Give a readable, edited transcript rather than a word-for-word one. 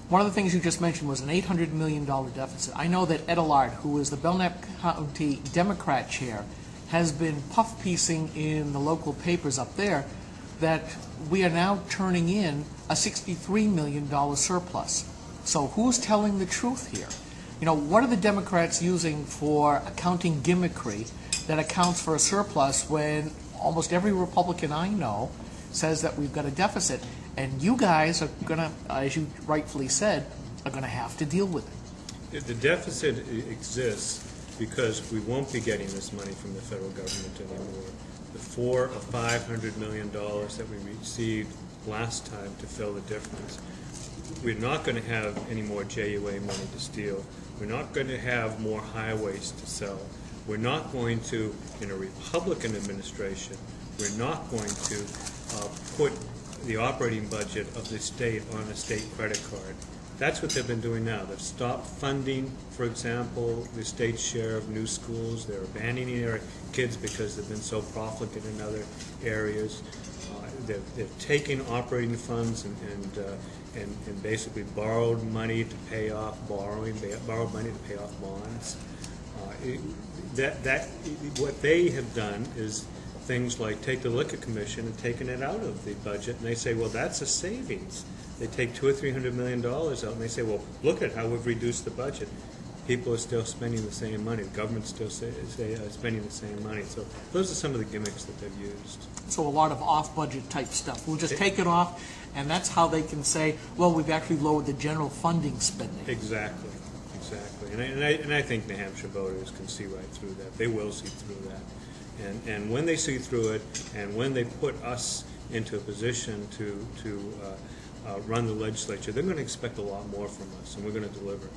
One of the things you just mentioned was an $800 million deficit. I know that Ed Allard, who is the Belknap County Democrat chair, has been puff-piecing in the local papers up there that we are now turning in a $63 million surplus. So who's telling the truth here? You know, what are the Democrats using for accounting gimmickry that accounts for a surplus when almost every Republican I know says that we've got a deficit, and you guys are going to, as you rightfully said, are going to have to deal with it? The deficit exists because we won't be getting this money from the federal government anymore. The $400 or $500 million that we received last time to fill the difference. We're not going to have any more JUA money to steal. We're not going to have more highways to sell. We're not going to, in a Republican administration, we're not going to put the operating budget of the state on a state credit card. That's what they've been doing now. They've stopped funding, for example, the state's share of new schools. They're abandoning their kids because they've been so profligate in other areas. They've taken operating funds and basically borrowed money to pay off borrowed money to pay off bonds. What they have done is things like take the Liquor Commission and taken it out of the budget, and they say, well, that's a savings. They take $200 or $300 million out, and they say, well, look at how we've reduced the budget. People are still spending the same money. The government's still spending the same money. So those are some of the gimmicks that they've used. So a lot of off-budget type stuff. We'll just take it off, and that's how they can say, well, we've actually lowered the general funding spending. Exactly, exactly. And I think New Hampshire voters can see right through that. They will see through that. And when they see through it, and when they put us into a position to run the legislature, they're going to expect a lot more from us, and we're going to deliver.